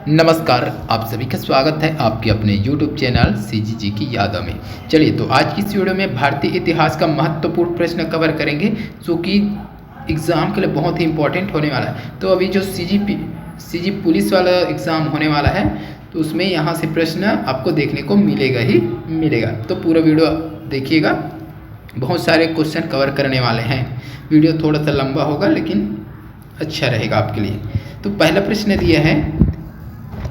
नमस्कार, आप सभी का स्वागत है आपके अपने YouTube चैनल CGG की यादों में। चलिए तो आज की इस वीडियो में भारतीय इतिहास का महत्वपूर्ण प्रश्न कवर करेंगे जो कि एग्ज़ाम के लिए बहुत ही इम्पोर्टेंट होने वाला है। तो अभी जो CG पुलिस वाला एग्ज़ाम होने वाला है तो उसमें यहाँ से प्रश्न आपको देखने को मिलेगा ही मिलेगा। तो पूरा वीडियो देखिएगा, बहुत सारे क्वेश्चन कवर करने वाले हैं। वीडियो थोड़ा सा लंबा होगा लेकिन अच्छा रहेगा आपके लिए। तो पहला प्रश्न दिया है,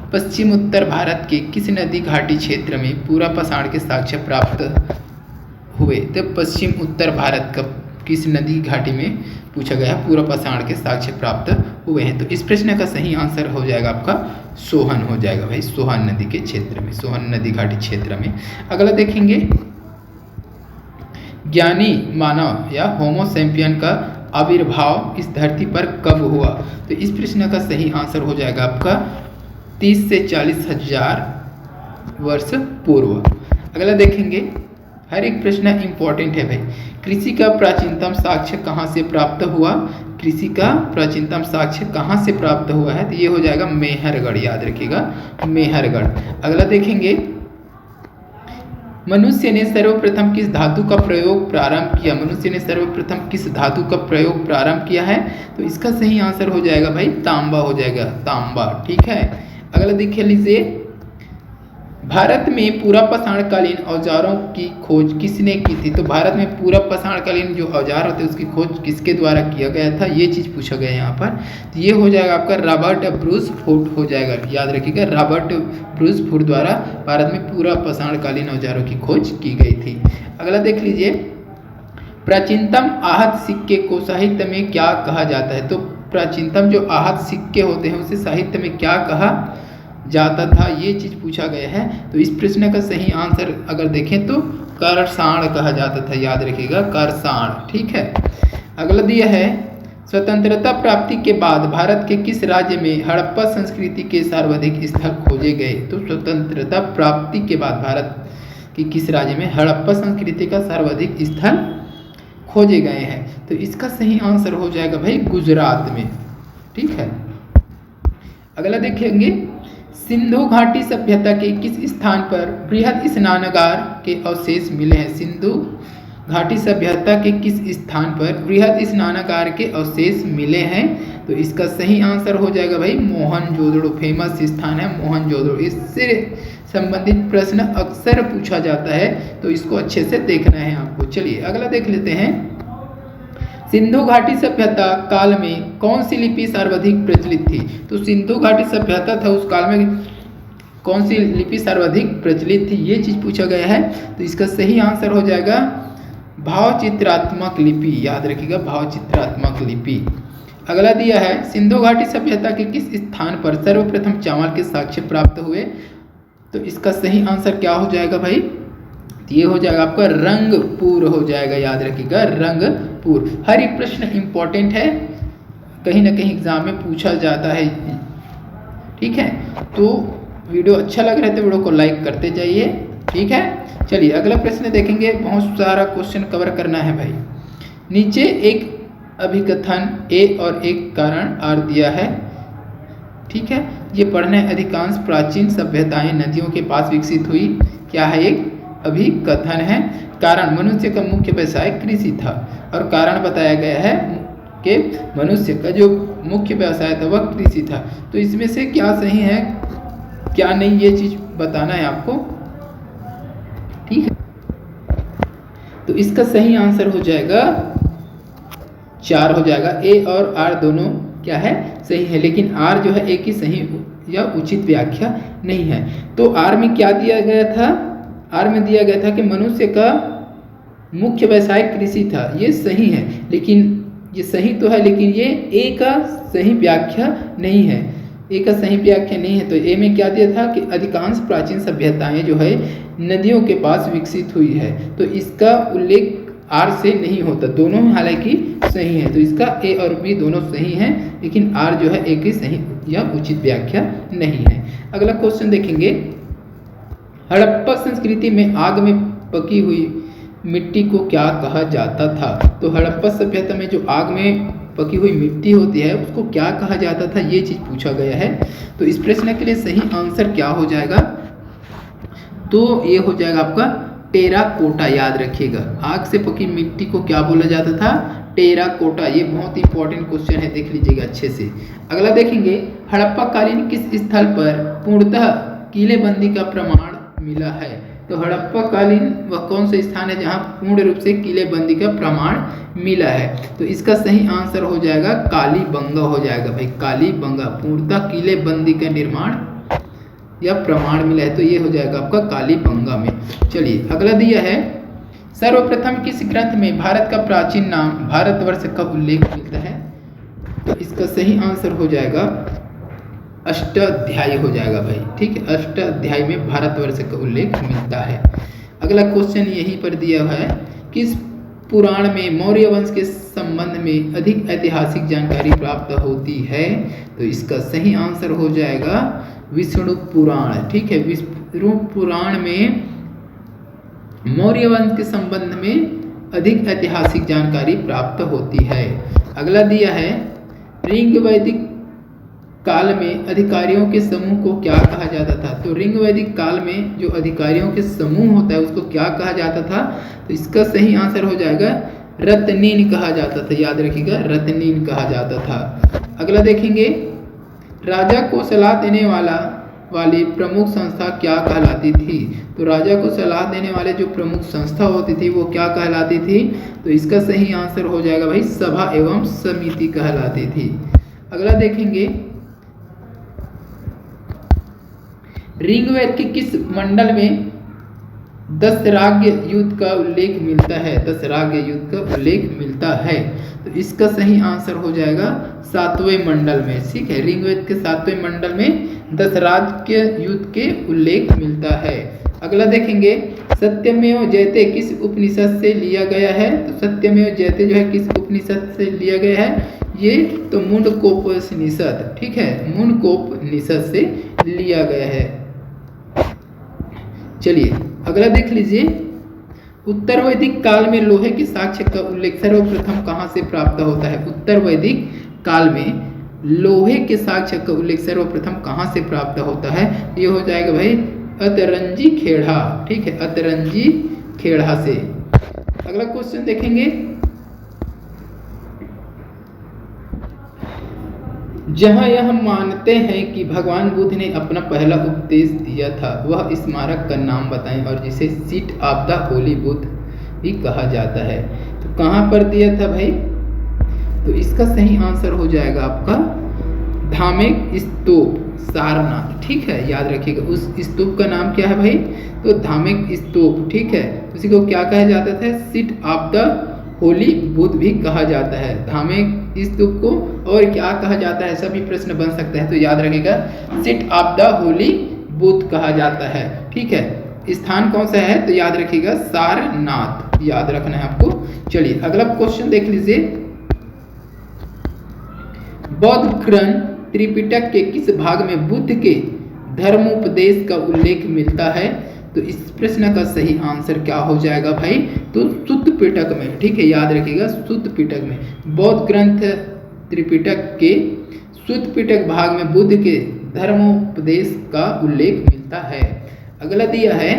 पश्चिम उत्तर भारत के किस नदी घाटी क्षेत्र में पूरा पाषाण के साक्ष्य प्राप्त हुए। तो पश्चिम उत्तर भारत का किस नदी घाटी में पूछा गया पूरा पाषाण के साक्ष्य प्राप्त हुए हैं। तो इस प्रश्न का सही आंसर हो जाएगा आपका सोहन हो जाएगा भाई, सोहन नदी के क्षेत्र में, सोहन नदी घाटी क्षेत्र में। अगला देखेंगे, ज्ञानी मानव या होमो सैपियन का आविर्भाव इस धरती पर कब हुआ। तो इस प्रश्न का सही आंसर हो जाएगा आपका 30 से 40 हजार वर्ष पूर्व। अगला देखेंगे, हर एक प्रश्न इंपॉर्टेंट है भाई। कृषि का प्राचीनतम साक्ष्य कहाँ से प्राप्त हुआ। कृषि का प्राचीनतम साक्ष्य कहाँ से प्राप्त हुआ है, तो ये हो जाएगा मेहरगढ़, याद रखिएगा मेहरगढ़। अगला देखेंगे, मनुष्य ने सर्वप्रथम किस धातु का प्रयोग प्रारंभ किया। मनुष्य ने सर्वप्रथम किस धातु का प्रयोग प्रारंभ किया है, तो इसका सही आंसर हो जाएगा भाई तांबा हो जाएगा, तांबा। ठीक है। अगला देख लीजिए, भारत में पूरा पाषाणकालीन औजारों की खोज किसने की थी। तो भारत में पूरा पाषाणकालीन जो औजार होते हैं उसकी खोज किसके द्वारा किया गया था, ये चीज़ पूछा गया है यहाँ पर। तो ये हो जाएगा आपका रॉबर्ट ब्रूस फूट हो जाएगा, याद रखिएगा रॉबर्ट ब्रूस फूट द्वारा भारत में पूरा पाषाणकालीन औजारों की खोज की गई थी। अगला देख लीजिए, प्राचीनतम आहत सिक्के को साहित्य में क्या कहा जाता है। तो प्राचीनतम जो आहत सिक्के होते हैं उसे साहित्य में क्या कहा जाता था, ये चीज़ पूछा गया है। तो इस प्रश्न का सही आंसर अगर देखें तो करसाण कहा जाता था, याद रखिएगा करसाण। ठीक है। अगला दिया है, स्वतंत्रता प्राप्ति के बाद भारत के किस राज्य में हड़प्पा संस्कृति के सर्वाधिक स्थल खोजे गए। तो स्वतंत्रता प्राप्ति के बाद भारत के किस राज्य में हड़प्पा संस्कृति का सर्वाधिक स्थल खोजे गए हैं। तो इसका सही आंसर हो जाएगा भाई गुजरात में। ठीक है। अगला देखेंगे, सिंधु घाटी सभ्यता के किस स्थान पर बृहद स्नानागार के अवशेष मिले हैं। सिंधु घाटी सभ्यता के किस स्थान पर बृहद स्नानागार के अवशेष मिले हैं। तो इसका सही आंसर हो जाएगा भाई मोहनजोदड़ो, फेमस स्थान है मोहनजोदड़ो। इससे संबंधित प्रश्न अक्सर पूछा जाता है तो इसको अच्छे से देखना है आपको। चलिए अगला देख लेते हैं, सिंधु घाटी सभ्यता काल में कौन सी लिपि सर्वाधिक प्रचलित थी। तो सिंधु घाटी सभ्यता था उस काल में कौन सी लिपि सर्वाधिक प्रचलित थी, ये चीज़ पूछा गया है। तो इसका सही आंसर हो जाएगा भावचित्रात्मक लिपि, याद रखिएगा भावचित्रात्मक लिपि। अगला दिया है, सिंधु घाटी सभ्यता के किस स्थान पर सर्वप्रथम चावल के साक्ष्य प्राप्त हुए। तो इसका सही आंसर क्या हो जाएगा भाई, ये हो जाएगा आपका रंगपुर हो जाएगा, याद रखिएगा रंगपुर। हर एक प्रश्न इंपॉर्टेंट है, कहीं ना कहीं एग्जाम में पूछा जाता है। ठीक है। तो वीडियो अच्छा लग रहा है तो वीडियो को लाइक करते जाइए। ठीक है। चलिए अगला प्रश्न देखेंगे, बहुत सारा क्वेश्चन कवर करना है भाई। नीचे एक अभिकथन ए और एक कारण आर दिया है। ठीक है। ये पढ़ना है, अधिकांश प्राचीन सभ्यताएं नदियों के पास विकसित हुई। क्या है, एक अभिकथन है। कारण, मनुष्य का मुख्य व्यवसाय कृषि था और कारण बताया गया है कि मनुष्य का जो मुख्य व्यवसाय था वह कृषि था। तो इसमें से क्या सही है क्या नहीं, ये चीज बताना है आपको। ठीक है। तो इसका सही आंसर हो जाएगा 4 हो जाएगा। ए और आर दोनों क्या है, सही है, लेकिन आर जो है एक ही सही या उचित व्याख्या नहीं है। तो आर में क्या दिया गया था, आर में दिया गया था कि मनुष्य का मुख्य व्यवसाय कृषि था, ये सही है, लेकिन ये सही तो है लेकिन ये ए का सही व्याख्या नहीं है, ए का सही व्याख्या नहीं है। तो ए में क्या दिया था कि अधिकांश प्राचीन सभ्यताएं जो है नदियों के पास विकसित हुई है, तो इसका उल्लेख आर से नहीं होता। दोनों हालांकि सही है, तो इसका ए और बी दोनों सही हैं, लेकिन आर जो है एक ही सही या उचित व्याख्या नहीं है। अगला क्वेश्चन देखेंगे, हड़प्पा संस्कृति में आग में पकी हुई मिट्टी को क्या कहा जाता था। तो हड़प्पा सभ्यता में जो आग में पकी हुई मिट्टी होती है उसको क्या कहा जाता था, ये चीज़ पूछा गया है। तो इस प्रश्न के लिए सही आंसर क्या हो जाएगा, तो ये हो जाएगा आपका टेराकोटा। याद रखिएगा, आग से पकी मिट्टी को क्या बोला जाता था, टेराकोटा। ये बहुत इंपॉर्टेंट क्वेश्चन है, देख लीजिएगा अच्छे से। अगला देखेंगे, हड़प्पा कालीन किस स्थल पर पूर्णतः किलेबंदी का प्रमाण मिला है। तो हड़प्पा कालीन वह कौन सा स्थान है जहां पूर्ण रूप से किलेबंदी का प्रमाण मिला है। तो इसका सही आंसर हो जाएगा कालीबंगा हो जाएगा भाई, कालीबंगा। पूर्णतः किलेबंदी का निर्माण या प्रमाण मिला है, तो ये हो जाएगा आपका कालीबंगा में। चलिए अगला दिया है, सर्वप्रथम किस ग्रंथ में भारत का प्राचीन नाम भारतवर्ष का उल्लेख मिलता है। तो इसका सही आंसर हो जाएगा अष्टाध्यायी हो जाएगा भाई, ठीक है। अष्टाध्यायी में भारतवर्ष का उल्लेख मिलता है। अगला क्वेश्चन यहीं पर दिया हुआ है, किस पुराण में मौर्य वंश के संबंध में अधिक ऐतिहासिक जानकारी प्राप्त होती है। तो इसका सही आंसर हो जाएगा विष्णु पुराण, ठीक है। विष्णु पुराण में मौर्य वंश के संबंध में अधिक ऐतिहासिक जानकारी प्राप्त होती है। अगला दिया है, ऋग वैदिक काल में अधिकारियों के समूह को क्या कहा जाता था। तो ऋग वैदिक काल में जो अधिकारियों के समूह होता है उसको क्या कहा जाता था। तो इसका सही आंसर हो जाएगा रत्नीन कहा जाता था। याद रखिएगा, रत्नीन कहा जाता था। अगला देखेंगे, राजा को सलाह देने वाली प्रमुख संस्था क्या कहलाती थी। तो राजा को सलाह देने वाले जो प्रमुख संस्था होती थी वो क्या कहलाती थी। तो इसका सही आंसर हो जाएगा भाई सभा एवं समिति कहलाती थी। अगला देखेंगे, ऋग्वेद के किस मंडल में दशराग्य युद्ध का उल्लेख मिलता है। दशराग्य युद्ध का उल्लेख मिलता है, तो इसका सही आंसर हो जाएगा 7वें मंडल में, ठीक है। ऋग्वेद के 7वें मंडल में दशराग्य युद्ध के उल्लेख मिलता है। अगला देखेंगे, सत्यमेव जयते किस उपनिषद से लिया गया है। तो सत्यमेव जयते जो है किस उपनिषद से लिया गया है, ये तो मुंडकोपनिषद, ठीक है, मुंडकोपनिषद से लिया गया है। चलिए अगला देख लीजिए, उत्तर वैदिक काल में लोहे के साक्ष्य का उल्लेख सर्वप्रथम कहाँ से प्राप्त होता है। उत्तर वैदिक काल में लोहे के साक्ष्य का उल्लेख सर्वप्रथम कहाँ से प्राप्त होता है। ये हो जाएगा भाई अतरंजी खेड़ा, ठीक है, अतरंजी खेड़ा से। अगला क्वेश्चन देखेंगे, जहां यह मानते हैं कि भगवान बुद्ध ने अपना पहला उपदेश दिया था वह स्मारक का नाम बताएं और जिसे seat of the Holi Buddha भी कहा जाता है। तो कहाँ पर दिया था भाई। तो इसका सही आंसर हो जाएगा आपका धामेक स्तूप सारनाथ, ठीक है। याद रखिएगा, उस स्तूप का नाम क्या है भाई। तो धामेक स्तूप, ठीक है। उसी को क्या कहा जाता था, seat of the Holi Buddha भी कहा जाता है। धामेक स्तूप को और क्या कहा जाता है, सभी प्रश्न बन सकता है। तो याद रखिएगा, seat of the Holi Buddha कहा जाता है, ठीक है। स्थान कौन सा है, तो याद रखिएगा सारनाथ, याद रखना है आपको। चलिए अगला क्वेश्चन देख लीजिए, बौद्ध ग्रंथ त्रिपिटक के किस भाग में बुद्ध के धर्मोपदेश का उल्लेख मिलता है। तो इस प्रश्न का सही आंसर क्या हो जाएगा भाई। तो सुत्त पिटक में, ठीक है। याद रखिएगा सुत्त पिटक में, बौद्ध ग्रंथ त्रिपिटक के सुत्त पिटक भाग में बुद्ध के धर्मोपदेश का उल्लेख मिलता है। अगला दिया है,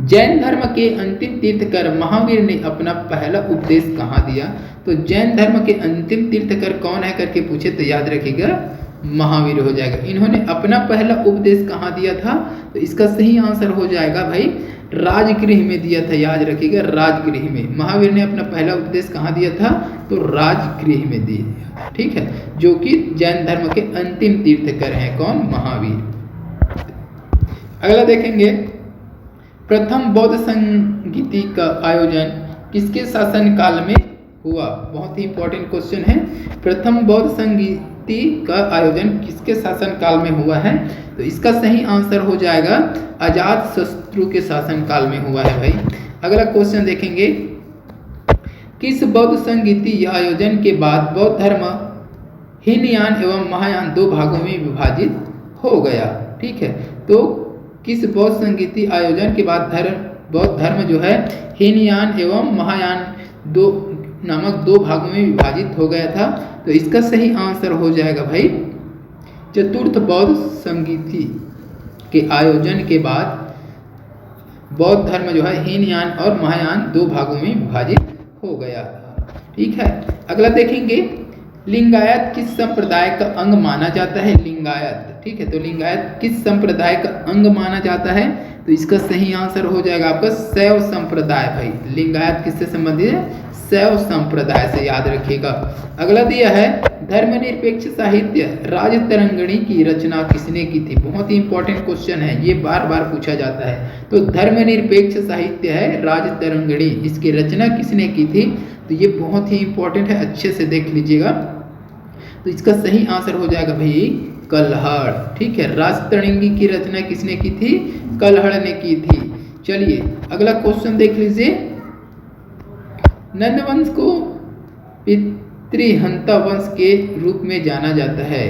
जैन धर्म के अंतिम तीर्थकर महावीर ने अपना पहला उपदेश कहाँ दिया। तो जैन धर्म के अंतिम तीर्थकर कौन है करके पूछे तो याद रखिएगा महावीर हो जाएगा। इन्होंने अपना पहला उपदेश कहाँ दिया था। तो इसका सही आंसर हो जाएगा भाई राजगृह में दिया था। याद रखिएगा राजगृह में महावीर ने अपना पहला उपदेश कहाँ दिया था। तो राजगृह में दिया, ठीक है, जो कि जैन धर्म के अंतिम तीर्थकर हैं कौन, महावीर। अगला देखेंगे, प्रथम बौद्ध संगीति का आयोजन किसके शासनकाल में हुआ। बहुत ही इंपॉर्टेंट क्वेश्चन है। प्रथम बौद्ध संगीति का आयोजन किसके शासनकाल में हुआ है। तो इसका सही आंसर हो जाएगा अजातशत्रु के शासनकाल में हुआ है भाई। अगला क्वेश्चन देखेंगे, किस बौद्ध संगीति आयोजन के बाद बौद्ध धर्म हीनयान एवं महायान दो भागों में विभाजित हो गया, ठीक है। तो किस बौद्ध संगीति आयोजन के बाद बौद्ध धर्म जो है हीनयान एवं महायान दो नामक 2 भागों में विभाजित हो गया था। तो इसका सही आंसर हो जाएगा भाई चतुर्थ बौद्ध संगीति के आयोजन के बाद बौद्ध धर्म जो है हीनयान और महायान 2 भागों में विभाजित हो गया था। ठीक है, अगला देखेंगे लिंगायत किस संप्रदाय का अंग माना जाता है। लिंगायत, ठीक है, तो लिंगायत किस संप्रदाय का अंग माना जाता है। तो इसका सही आंसर हो जाएगा आपका शैव संप्रदाय। भाई लिंगायत किससे संबंधित है, शैव संप्रदाय से, याद रखिएगा। अगला दिया है धर्मनिरपेक्ष साहित्य राजतरंगिणी की रचना किसने की थी। बहुत ही इंपॉर्टेंट क्वेश्चन है, ये बार बार पूछा जाता है। तो धर्मनिरपेक्ष साहित्य है राजतरंगिणी, इसकी रचना किसने की थी। तो ये बहुत ही इंपॉर्टेंट है, अच्छे से देख लीजिएगा। तो इसका सही आंसर हो जाएगा भाई कल्हड़। ठीक है, राजतरंगी की रचना किसने की थी, कल्हड़ ने की थी। चलिए अगला क्वेश्चन देख लीजिए। नंदवंश को पितृहंता वंश के रूप में जाना जाता है।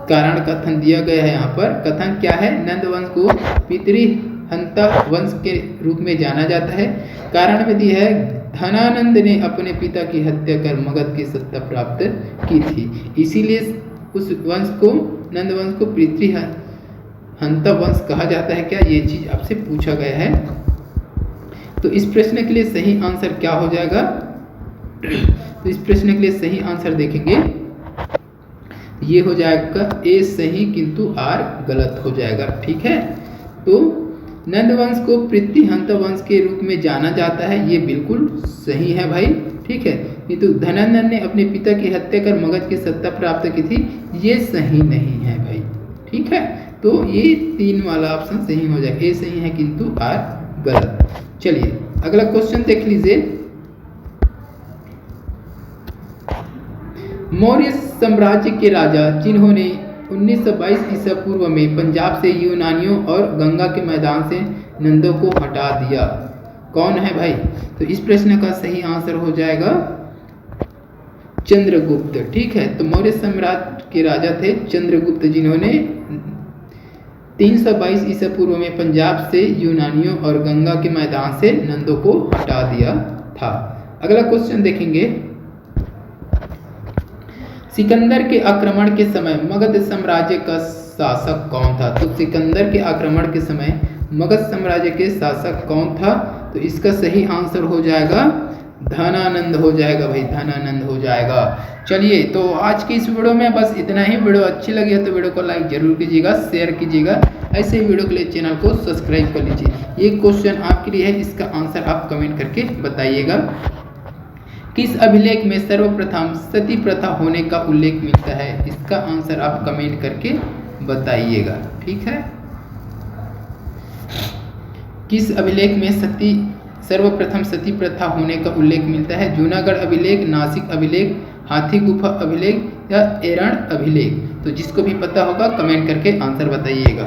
कारण कथन दिया गया है यहाँ पर। कथन क्या है, नंदवंश को पितृहंता वंश के रूप में जाना जाता है। कारण में दिया है धनानंद ने अपने पिता की हत्या कर मगध की सत्ता प्राप्त की थी, इसीलिए उस वंश को नंदवंश को पितृहंता वंश कहा जाता है। क्या ये चीज आपसे पूछा गया है। तो इस प्रश्न के लिए सही आंसर क्या हो जाएगा। तो इस प्रश्न के लिए सही आंसर देखेंगे, ये हो जाएगा ए सही किंतु आर गलत हो जाएगा। ठीक है, तो नंदवंश को पितृहंता वंश के रूप में जाना जाता है, ये बिल्कुल सही है भाई। ठीक है, किंतु धनानंद ने अपने पिता की हत्या कर मगध की सत्ता प्राप्त की थी, ये सही नहीं है भाई। ठीक है, तो ये 3 वाला ऑप्शन सही हो जाएगा, ए सही है किंतु आर गलत। चलिए अगला क्वेश्चन देख लीजिए। मौर्य साम्राज्य के राजा जिन्होंने 1922 ईसा पूर्व में पंजाब से यूनानियों और गंगा के मैदान से नंदों को हटा दिया, कौन है भाई। तो इस प्रश्न का सही आंसर हो जाएगा चंद्रगुप्त। ठीक है, तो मौर्य साम्राज्य के राजा थे चंद्रगुप्त, जिन्होंने 322 ईसा पूर्व में पंजाब से यूनानियों और गंगा के मैदान से नंदों को हटा दिया था। अगला क्वेश्चन देखेंगे। सिकंदर के आक्रमण के समय मगध साम्राज्य का शासक कौन था। तो सिकंदर के आक्रमण के समय मगध साम्राज्य के शासक कौन था। तो इसका सही आंसर हो जाएगा धनानंद हो जाएगा भाई, धनानंद हो जाएगा। चलिए तो आज की इस वीडियो में बस इतना ही। वीडियो अच्छी लगी है तो वीडियो को लाइक जरूर कीजिएगा, शेयर कीजिएगा। ऐसे ही वीडियो के लिए चैनल को सब्सक्राइब कर लीजिए। ये क्वेश्चन आपके लिए है, इसका आंसर आप कमेंट करके बताइएगा। किस अभिलेख में सर्वप्रथम सती प्रथा होने का उल्लेख मिलता है। इसका आंसर आप कमेंट करके बताइएगा। ठीक है, किस अभिलेख में सर्वप्रथम सती प्रथा होने का उल्लेख मिलता है। जूनागढ़ अभिलेख, नासिक अभिलेख, हाथी गुफा अभिलेख या एरण अभिलेख। तो जिसको भी पता होगा कमेंट करके आंसर बताइएगा।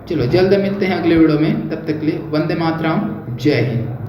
चलो जल्द मिलते हैं अगले वीडियो में, तब तक के लिए वंदे मातरम, जय हिंद।